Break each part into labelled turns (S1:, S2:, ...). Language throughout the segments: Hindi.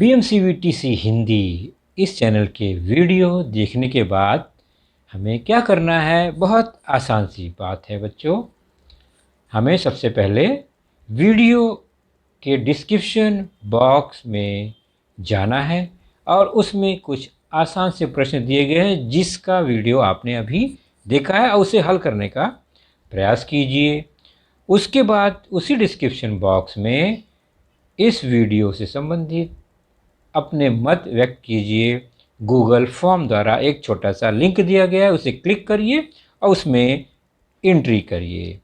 S1: BMCVTC हिंदी इस चैनल के वीडियो देखने के बाद हमें क्या करना है? बहुत आसान सी बात है बच्चों। हमें सबसे पहले वीडियो के डिस्क्रिप्शन बॉक्स में जाना है और उसमें कुछ आसान से प्रश्न दिए गए हैं जिसका वीडियो आपने अभी देखा है और उसे हल करने का प्रयास कीजिए। उसके बाद उसी डिस्क्रिप्शन बॉक्स में इस वीडियो से संबंधित अपने मत व्यक्त कीजिए। गूगल फॉर्म द्वारा एक छोटा सा लिंक दिया गया है, उसे क्लिक करिए और उसमें एंट्री करिए।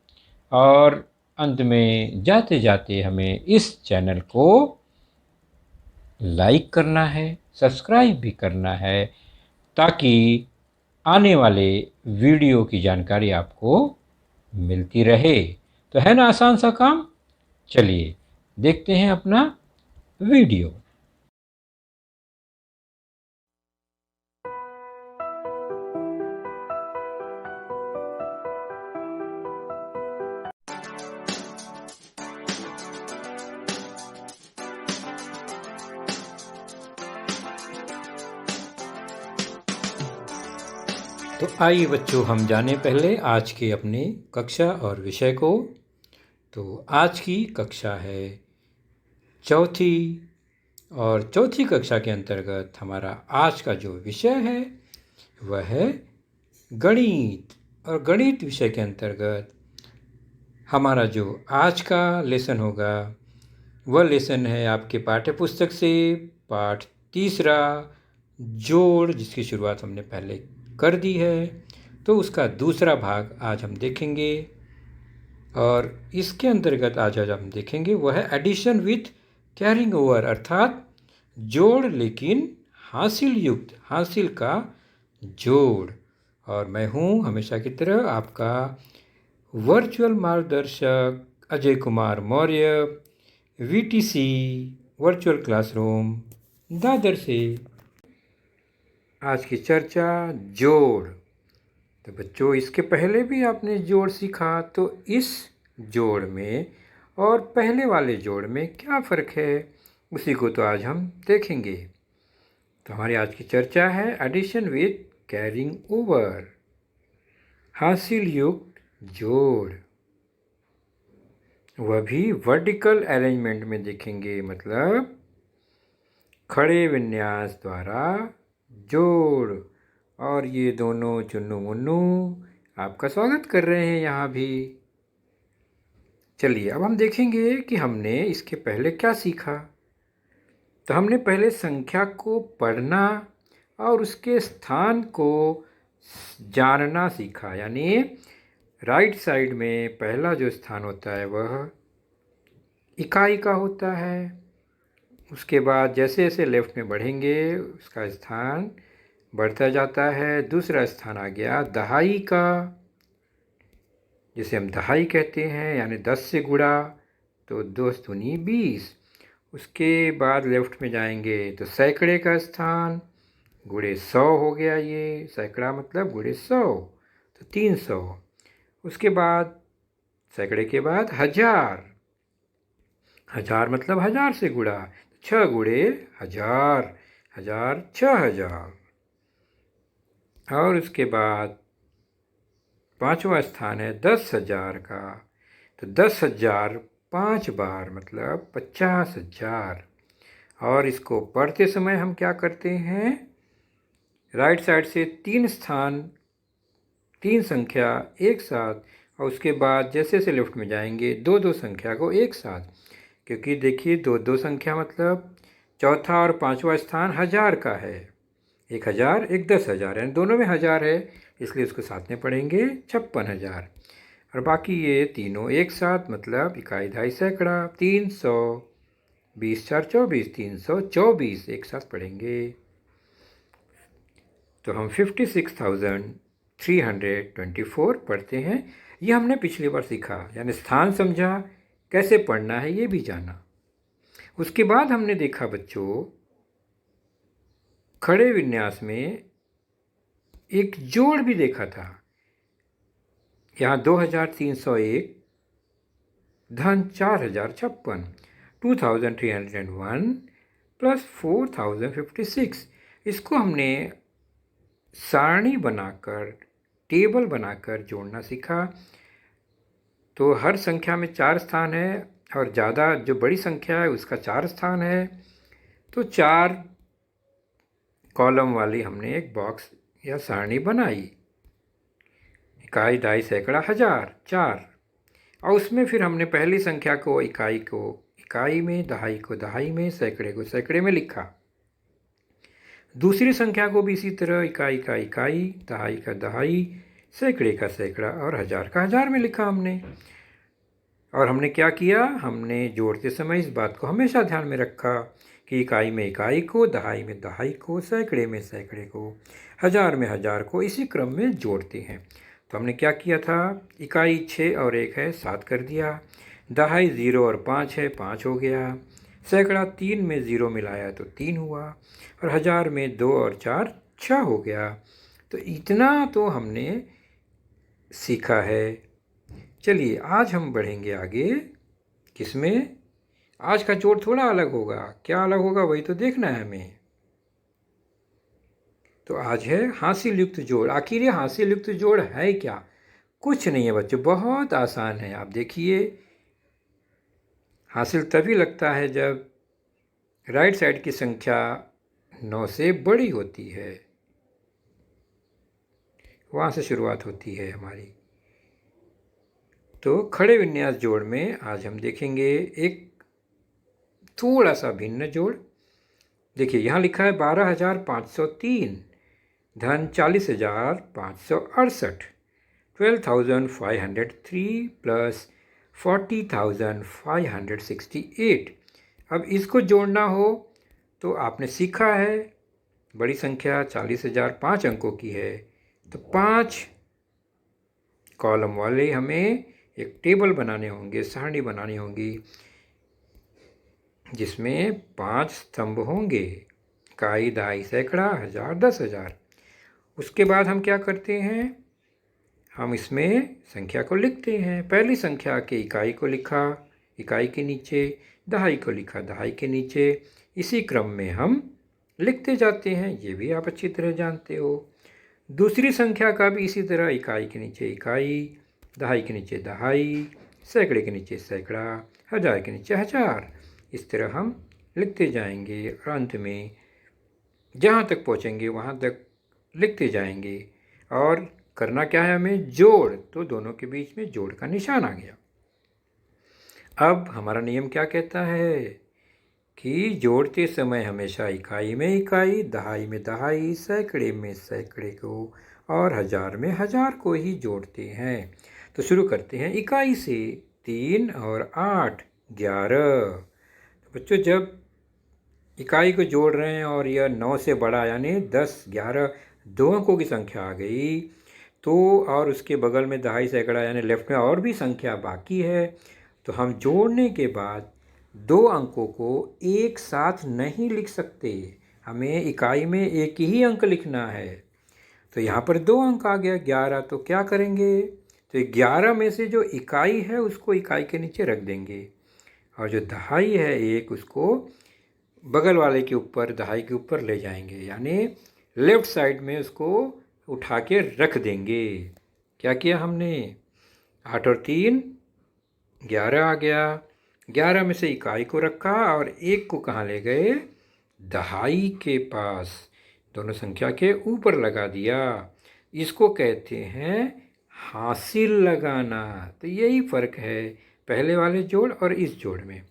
S1: और अंत में जाते जाते हमें इस चैनल को लाइक करना है, सब्सक्राइब भी करना है ताकि आने वाले वीडियो की जानकारी आपको मिलती रहे। तो है ना आसान सा काम? चलिए देखते हैं अपना वीडियो। तो आइए बच्चों, हम जाने पहले आज के अपने कक्षा और विषय को। तो आज की कक्षा है चौथी, और चौथी कक्षा के अंतर्गत हमारा आज का जो विषय है वह है गणित। और गणित विषय के अंतर्गत हमारा जो आज का लेसन होगा वह लेसन है आपके पाठ्य पुस्तक से पाठ तीसरा, जोड़, जिसकी शुरुआत हमने पहले कर दी है। तो उसका दूसरा भाग आज हम देखेंगे और इसके अंतर्गत आज हम देखेंगे वह है एडिशन विथ कैरिंग ओवर, अर्थात जोड़ लेकिन हासिल युक्त, हासिल का जोड़। और मैं हूँ हमेशा की तरह आपका वर्चुअल मार्गदर्शक Ajay Kumar Maurya, VTC virtual classroom Dadar से। आज की चर्चा जोड़। तो बच्चों, इसके पहले भी आपने जोड़ सीखा, तो इस जोड़ में और पहले वाले जोड़ में क्या फ़र्क है उसी को तो आज हम देखेंगे। तो हमारी आज की चर्चा है एडिशन विथ कैरिंग ओवर, हासिल युक्त जोड़। वह भी वर्टिकल अरेंजमेंट में देखेंगे, मतलब खड़े विन्यास द्वारा जोड़। और ये दोनों चुन्नू मुन्नू आपका स्वागत कर रहे हैं यहाँ भी। चलिए अब हम देखेंगे कि हमने इसके पहले क्या सीखा। तो हमने पहले संख्या को पढ़ना और उसके स्थान को जानना सीखा। यानी राइट साइड में पहला जो स्थान होता है वह इकाई का होता है। उसके बाद जैसे जैसे लेफ्ट में बढ़ेंगे उसका स्थान बढ़ता जाता है। दूसरा स्थान आ गया दहाई का, जिसे हम दहाई कहते हैं, यानी 10 से गुणा तो 2 दूनी 20। उसके बाद लेफ्ट में जाएंगे तो सैकड़े का स्थान गुणे 100 हो गया। ये सैकड़ा मतलब गुणे 100 तो 300। उसके बाद सैकड़े के बाद हजार, हजार मतलब 1000 से गुणा, 6 गुणे 1000, 1000 6000। और उसके बाद पांचवा स्थान है 10,000 का। तो 10,000 5 बार मतलब 50,000। और इसको पढ़ते समय हम क्या करते हैं, राइट साइड से 3 स्थान, 3 संख्या एक साथ, और उसके बाद जैसे जैसे लेफ्ट में जाएंगे 2-2 संख्या को एक साथ। क्योंकि देखिए 2-2 संख्या मतलब चौथा और पांचवा स्थान हजार का है। 1000 एक 10,000 है, दोनों में हजार है, इसलिए उसको साथ में पढ़ेंगे 56,000। और बाकी ये तीनों एक साथ मतलब इकाई दहाई सैकड़ा 300, 20 4 24, 324 एक साथ पढ़ेंगे। तो हम 56,324 पढ़ते हैं। ये हमने पिछली बार सीखा, यानी स्थान समझा, कैसे पढ़ना है ये भी जाना। उसके बाद हमने देखा बच्चों खड़े विन्यास में एक जोड़ भी देखा था। यहाँ 2301 धन 4056, 2301 प्लस 4056। इसको हमने सारणी बनाकर, टेबल बनाकर जोड़ना सीखा। तो हर संख्या में 4 स्थान है और ज़्यादा जो बड़ी संख्या है उसका 4 स्थान है। तो 4 कॉलम वाली हमने एक बॉक्स या सारणी बनाई। इकाई, दहाई, सैकड़ा, हजार, 4। और उसमें फिर हमने पहली संख्या को इकाई में, दहाई को दहाई में, सैकड़े को सैकड़े में लिखा। दूसरी संख्या को भी इसी तरह इकाई का इकाई, दहाई का दहाई, सैकड़े का सैकड़ा और हजार का हजार में लिखा हमने। और हमने क्या किया, हमने जोड़ते समय इस बात को हमेशा ध्यान में रखा कि इकाई में इकाई को, दहाई में दहाई को, सैकड़े में सैकड़े को, हजार में हजार को इसी क्रम में जोड़ते हैं। तो हमने क्या किया था, इकाई 6 और 1 है 7 कर दिया, दहाई 0 और 5 है 5 हो गया, सैकड़ा 3 में 0 मिलाया तो 3 हुआ, और हजार में 2 और 4 6 हो गया। तो इतना तो हमने सीखा है। चलिए आज हम बढ़ेंगे आगे। किसमें? आज का जोड़ थोड़ा अलग होगा। क्या अलग होगा वही तो देखना है हमें। तो आज है हासिल युक्त जोड़। आखिर ये हासिल युक्त जोड़ है क्या? कुछ नहीं है बच्चों, बहुत आसान है। आप देखिए, हासिल तभी लगता है जब राइट साइड की संख्या 9 से बड़ी होती है। वहाँ से शुरुआत होती है हमारी। तो खड़े विन्यास जोड़ में आज हम देखेंगे एक थोड़ा सा भिन्न जोड़। देखिए यहाँ लिखा है 12,503, धन 40,568, 12,503 प्लस 40,568। अब इसको जोड़ना हो तो आपने सीखा है, बड़ी संख्या 40,000 5 अंकों की है, तो 5 कॉलम वाले हमें एक टेबल बनाने होंगे, सारणी बनानी होगी, जिसमें 5 स्तंभ होंगे, इकाई, दहाई, सैकड़ा, हजार, 10,000। उसके बाद हम क्या करते हैं, हम इसमें संख्या को लिखते हैं। पहली संख्या के इकाई को लिखा, इकाई के नीचे, दहाई को लिखा, दहाई के नीचे, इसी क्रम में हम लिखते जाते हैं। ये भी आप अच्छी तरह जानते हो। दूसरी संख्या का भी इसी तरह, इकाई के नीचे इकाई, दहाई के नीचे दहाई, सैकड़े के नीचे सैकड़ा, हजार के नीचे हजार। इस तरह हम लिखते जाएंगे और अंत में जहाँ तक पहुँचेंगे वहाँ तक लिखते जाएंगे। और करना क्या है हमें, जोड़। तो दोनों के बीच में जोड़ का निशान आ गया। अब हमारा नियम क्या कहता है कि जोड़ते समय हमेशा इकाई में इकाई, दहाई में दहाई, सैकड़े में सैकड़े को और हजार में हजार को ही जोड़ते हैं। तो शुरू करते हैं इकाई से। 3 और 8 11। तो बच्चों जब इकाई को जोड़ रहे हैं और यह 9 से बड़ा यानी 10 11 दो अंकों की संख्या आ गई, तो और उसके बगल में दहाई, सैकड़ा यानी लेफ्ट में और भी संख्या बाकी है, तो हम जोड़ने के बाद 2 अंकों को एक साथ नहीं लिख सकते। हमें इकाई में एक ही अंक लिखना है। तो यहाँ पर 2 अंक आ गया 11। तो क्या करेंगे, तो 11 में से जो इकाई है उसको इकाई के नीचे रख देंगे, और जो दहाई है 1 उसको बगल वाले के ऊपर, दहाई के ऊपर ले जाएंगे, यानी लेफ्ट साइड में उसको उठा के रख देंगे। क्या किया हमने, 8 और 3 11 आ गया। 11 में से इकाई को रखा और 1 को कहाँ ले गए, दहाई के पास, दोनों संख्या के ऊपर लगा दिया। इसको कहते हैं हासिल लगाना। तो यही फ़र्क है पहले वाले जोड़ और इस जोड़ में।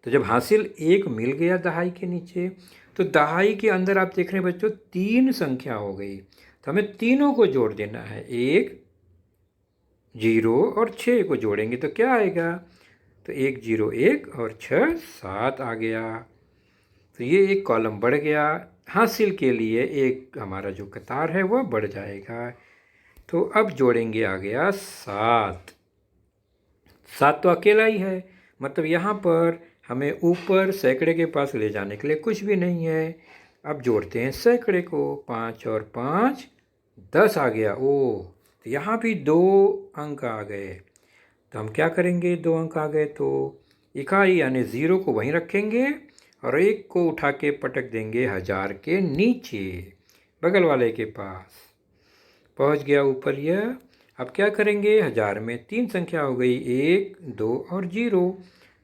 S1: तो जब हासिल 1 मिल गया दहाई के नीचे, तो दहाई के अंदर आप देख रहे हैं बच्चों 3 संख्या हो गई। तो हमें तीनों को जोड़ देना है, 1 0 और 6 को जोड़ेंगे तो क्या आएगा, तो 1 0 1 और 6 7 आ गया। तो ये एक कॉलम बढ़ गया। हासिल के लिए एक हमारा जो कतार है वह बढ़ जाएगा। तो अब जोड़ेंगे, आ गया 7। 7 तो अकेला ही है, मतलब यहाँ पर हमें ऊपर सैकड़े के पास ले जाने के लिए कुछ भी नहीं है। अब जोड़ते हैं सैकड़े को, 5 और 5 10 आ गया। ओ, तो यहाँ भी 2 अंक आ गए। तो हम क्या करेंगे, 2 अंक आ गए तो इकाई यानी 0 को वहीं रखेंगे और एक को उठा के पटक देंगे 1000 के नीचे बगल वाले के पास। पहुंच गया ऊपर यह। अब क्या करेंगे, 1000 में 3 संख्या हो गई, 1, 2 और 0।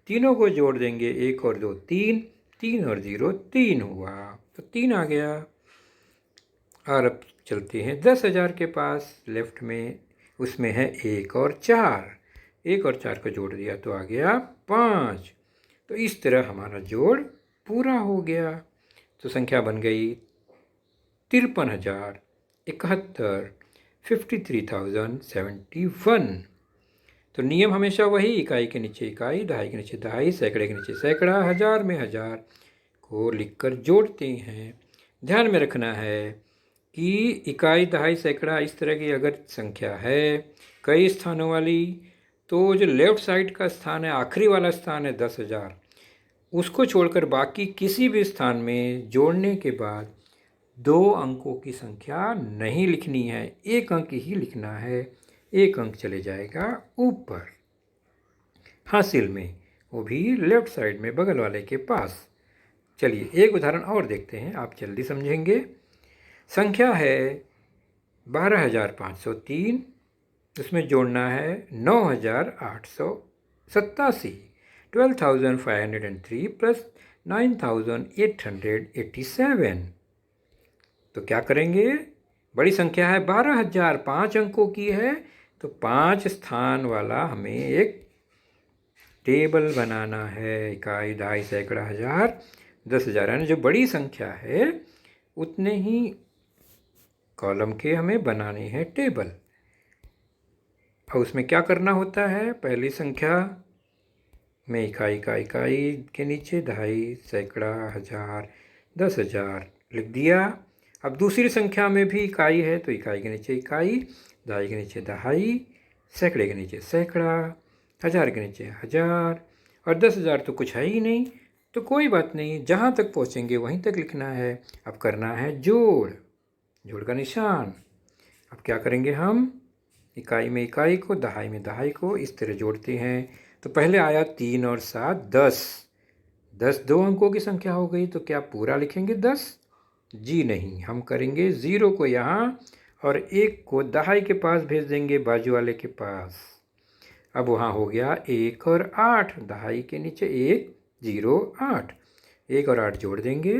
S1: तीनों को जोड़ देंगे, 1 और 2 3, 3 और 0 3 हुआ, तो 3 आ गया। और अब चलते हैं 10,000 के पास, लेफ्ट में उसमें है 1 और 4। 1 और 4 को जोड़ दिया तो आ गया 5। तो इस तरह हमारा जोड़ पूरा हो गया। तो संख्या बन गई 53,071, 53,071। तो नियम हमेशा वही, इकाई के नीचे इकाई, दहाई के नीचे दहाई, सैकड़े के नीचे सैकड़ा, 1000 में 1000 को लिखकर जोड़ते हैं। ध्यान में रखना है कि इकाई, दहाई, सैकड़ा इस तरह की अगर संख्या है कई स्थानों वाली, तो जो लेफ्ट साइड का स्थान है, आखिरी वाला स्थान है 10,000, उसको छोड़कर बाकी किसी भी स्थान में जोड़ने के बाद 2 अंकों की संख्या नहीं लिखनी है, 1 अंक ही लिखना है। 1 अंक चले जाएगा ऊपर हासिल में, वो भी लेफ्ट साइड में बगल वाले के पास। चलिए एक उदाहरण और देखते हैं, आप जल्दी समझेंगे। संख्या है 12,503, उसमें जोड़ना है 9,887, 12,503 प्लस 9,887। तो क्या करेंगे, बड़ी संख्या है 12,000, 5 अंकों की है, तो 5 स्थान वाला हमें एक टेबल बनाना है। इकाई, दहाई, सैकड़ा, 1000, 10,000, यानी जो बड़ी संख्या है उतने ही कॉलम के हमें बनाने हैं टेबल। और उसमें क्या करना होता है, पहली संख्या में इकाई का इकाई के नीचे दहाई, सैकड़ा, 1000, 10,000 लिख दिया। अब दूसरी संख्या में भी इकाई है, तो इकाई के नीचे इकाई, दहाई के नीचे दहाई, सैकड़े के नीचे सैकड़ा, 1000 के नीचे 1000, और 10,000 तो कुछ है ही नहीं, तो कोई बात नहीं, जहाँ तक पहुँचेंगे वहीं तक लिखना है। अब करना है जोड़, जोड़ का निशान। अब क्या करेंगे हम, इकाई में इकाई को, दहाई में दहाई को इस तरह जोड़ते हैं। तो पहले आया 3 और 7 10, 10 2 अंकों की संख्या हो गई, तो क्या पूरा लिखेंगे 10? जी नहीं, हम करेंगे 0 को यहाँ और 1 को दहाई के पास भेज देंगे बाजू वाले के पास। अब वहाँ हो गया 1 और 8, दहाई के नीचे 1 0 8, 1 और 8 जोड़ देंगे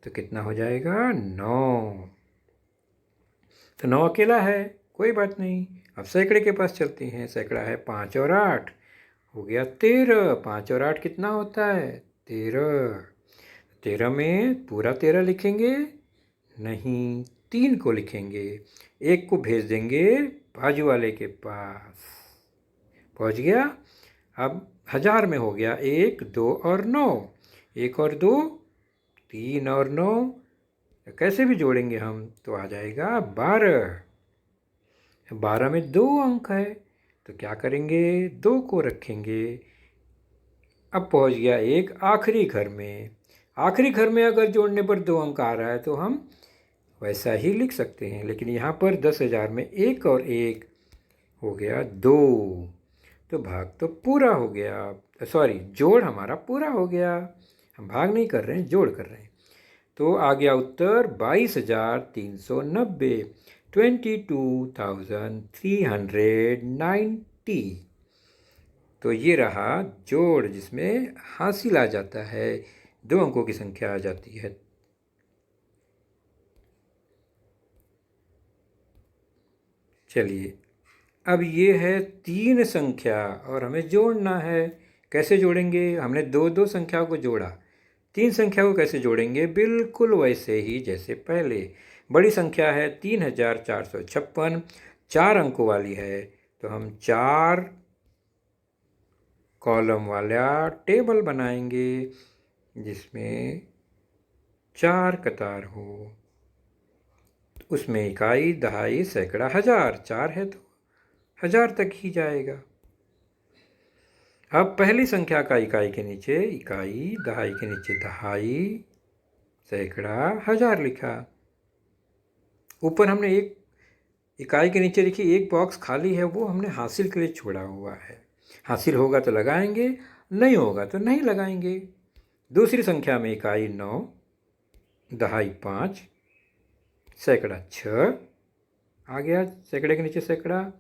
S1: तो कितना हो जाएगा 9। तो 9 अकेला है, कोई बात नहीं। अब सैकड़े के पास चलते हैं, सैकड़ा है 5 और 8, हो गया 13। 5 और 8 कितना होता है 13। 13 में पूरा 13 लिखेंगे नहीं, 3 को लिखेंगे, 1 को भेज देंगे बाजू वाले के पास। पहुंच गया। अब 1000 में हो गया 1 2 और 9, 1 और 2 3 और 9, कैसे भी जोड़ेंगे हम तो आ जाएगा 12। 12 में 2 अंक है, तो क्या करेंगे 2 को रखेंगे। अब पहुंच गया एक आखिरी घर में। आखिरी घर में अगर जोड़ने पर 2 अंक आ रहा है तो हम वैसा ही लिख सकते हैं, लेकिन यहाँ पर 10,000 में 1 और 1 हो गया 2, तो भाग तो पूरा हो गया, सॉरी जोड़ हमारा पूरा हो गया। हम भाग नहीं कर रहे हैं, जोड़ कर रहे हैं। तो आ गया उत्तर 22,390, 22,390। तो ये रहा जोड़, जिसमें हासिल आ जाता है, 2 अंकों की संख्या आ जाती है। चलिए अब ये है 3 संख्या और हमें जोड़ना है। कैसे जोड़ेंगे, हमने 2 संख्याओं को जोड़ा, 3 संख्या को कैसे जोड़ेंगे, बिल्कुल वैसे ही जैसे पहले। बड़ी संख्या है 3,456, 4 अंकों वाली है, तो हम 4 कॉलम वाला टेबल बनाएंगे जिसमें 4 कतार हो, उसमें इकाई, दहाई, सैकड़ा, 1000, 4 है तो 1000 तक ही जाएगा। अब पहली संख्या का इकाई के नीचे इकाई, दहाई के नीचे दहाई, सैकड़ा, 1000 लिखा। ऊपर हमने एक इकाई के नीचे लिखी, एक बॉक्स खाली है, वो हमने हासिल के लिए छोड़ा हुआ है। हासिल होगा तो लगाएंगे, नहीं होगा तो नहीं लगाएंगे। दूसरी संख्या में इकाई 9, दहाई 5, सैकड़ा 6 आ गया, सैकड़े के नीचे सैकड़ा,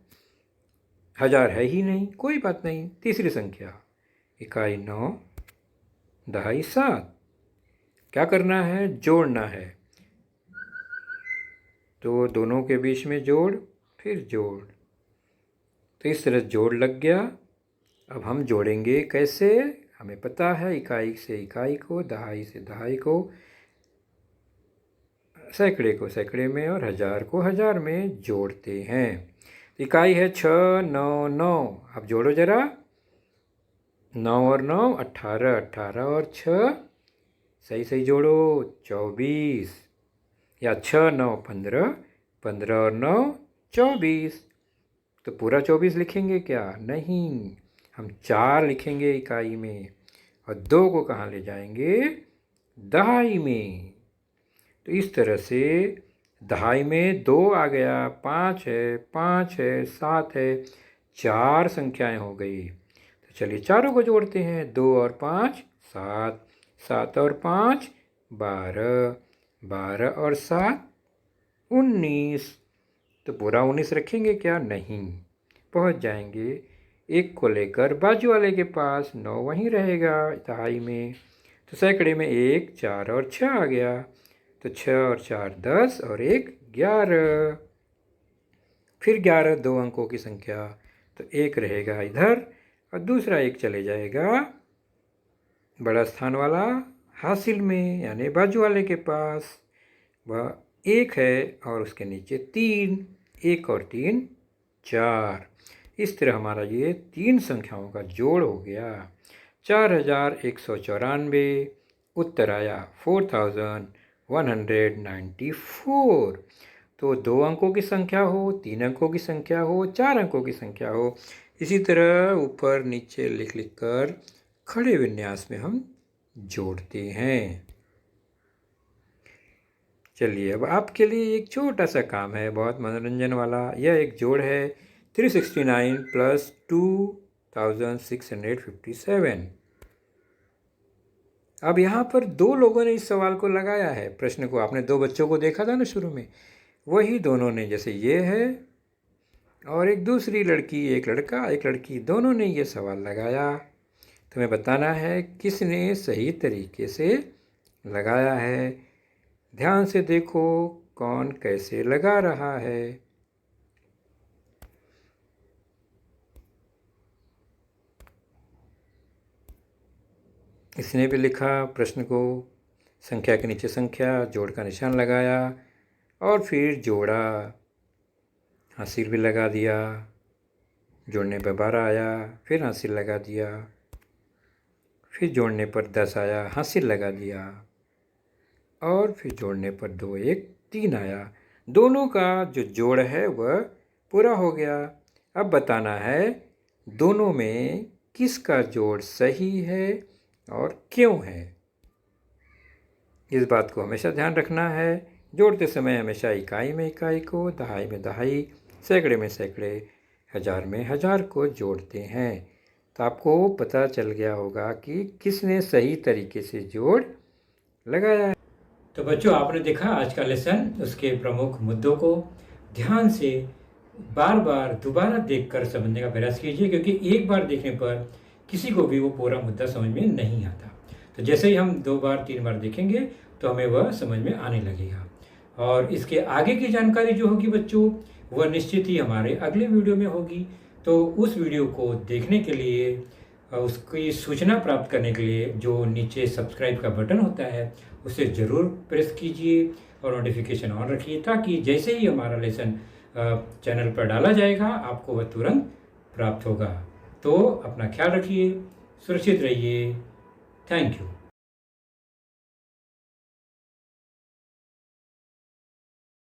S1: हजार है ही नहीं, कोई बात नहीं। तीसरी संख्या इकाई 9, दहाई 7, क्या करना है, जोड़ना है। तो दोनों के बीच में जोड़, फिर जोड़, तो इस तरह जोड़ लग गया। अब हम जोड़ेंगे कैसे, हमें पता है, इकाई से इकाई को, दहाई से दहाई को, सैकड़े को सैकड़े में और हजार को हजार में जोड़ते हैं। इकाई है 6, 9, 9, अब जोड़ो जरा, 9 और 9 18, 18 और 6 सही सही जोड़ो 24, या 6, 9, 15, 15 और 9 24। तो पूरा 24 लिखेंगे क्या, नहीं, हम 4 लिखेंगे इकाई में और 2 को कहाँ ले जाएंगे, दहाई में। तो इस तरह से दहाई में 2 आ गया, 5 है, 5 है, 7 है, 4 संख्याएं हो गई। तो चलिए चारों को जोड़ते हैं, 2 और 5 7, 7 और 5 12, 12 और 7 19। तो पूरा 19 रखेंगे क्या, नहीं, पहुंच जाएंगे। एक को लेकर बाजू वाले के पास 9 वहीं रहेगा दहाई में। तो सैकड़े में 1, 4 और 6 आ गया, तो 6 और 4 10 और 1 11। फिर 11 2 अंकों की संख्या, तो 1 रहेगा इधर और दूसरा 1 चले जाएगा बड़ा स्थान वाला हासिल में, यानी बाजू वाले के पास। वह 1 है और उसके नीचे 3, 1 और 3 4। इस तरह हमारा ये 3 संख्याओं का जोड़ हो गया 4194। उत्तर आया 4194। तो 2 अंकों की संख्या हो, 3 अंकों की संख्या हो, 4 अंकों की संख्या हो, इसी तरह ऊपर नीचे लिख लिख कर खड़े विन्यास में हम जोड़ते हैं। चलिए अब आपके लिए एक छोटा सा काम है, बहुत मनोरंजन वाला। यह एक जोड़ है 369 प्लस 2657। अब यहाँ पर 2 लोगों ने इस सवाल को लगाया है, प्रश्न को। आपने 2 बच्चों को देखा था ना शुरू में, वही दोनों ने, जैसे ये है और एक दूसरी लड़की, एक लड़का एक लड़की, दोनों ने ये सवाल लगाया। तुम्हें बताना है किसने सही तरीके से लगाया है। ध्यान से देखो कौन कैसे लगा रहा है। इसने भी लिखा प्रश्न को, संख्या के नीचे संख्या, जोड़ का निशान लगाया और फिर जोड़ा, हासिल भी लगा दिया, जोड़ने पर 12 आया, फिर हासिल लगा दिया, फिर जोड़ने पर 10 आया, हासिल लगा दिया, और फिर जोड़ने पर 2 1 3 आया। दोनों का जो जोड़ है वह पूरा हो गया। अब बताना है दोनों में किसका जोड़ सही है और क्यों है। इस बात को हमेशा ध्यान रखना है। जोड़ते समय हमेशा इकाई में इकाई को, दहाई में दहाई, सैकड़े में सैकड़े, हजार में हजार को जोड़ते हैं। तो आपको पता चल गया होगा कि किसने सही तरीके से जोड़ लगाया है। तो बच्चों, आपने देखा आज का लेसन, उसके प्रमुख मुद्दों को ध्यान से बार बार दोबारा देखकर समझने का प्रयास कीजिए, क्योंकि एक बार देखने पर किसी को भी वो पूरा मुद्दा समझ में नहीं आता। तो जैसे ही हम 2 बार 3 बार देखेंगे तो हमें वह समझ में आने लगेगा। और इसके आगे की जानकारी जो होगी बच्चों, वह निश्चित ही हमारे अगले वीडियो में होगी। तो उस वीडियो को देखने के लिए, उसकी सूचना प्राप्त करने के लिए जो नीचे सब्सक्राइब का बटन होता है उसे ज़रूर प्रेस कीजिए और नोटिफिकेशन ऑन रखिए, ताकि जैसे ही हमारा लेसन चैनल पर डाला जाएगा आपको वह तुरंत प्राप्त होगा। तो अपना ख्याल रखिए, सुरक्षित रहिए। Thank you.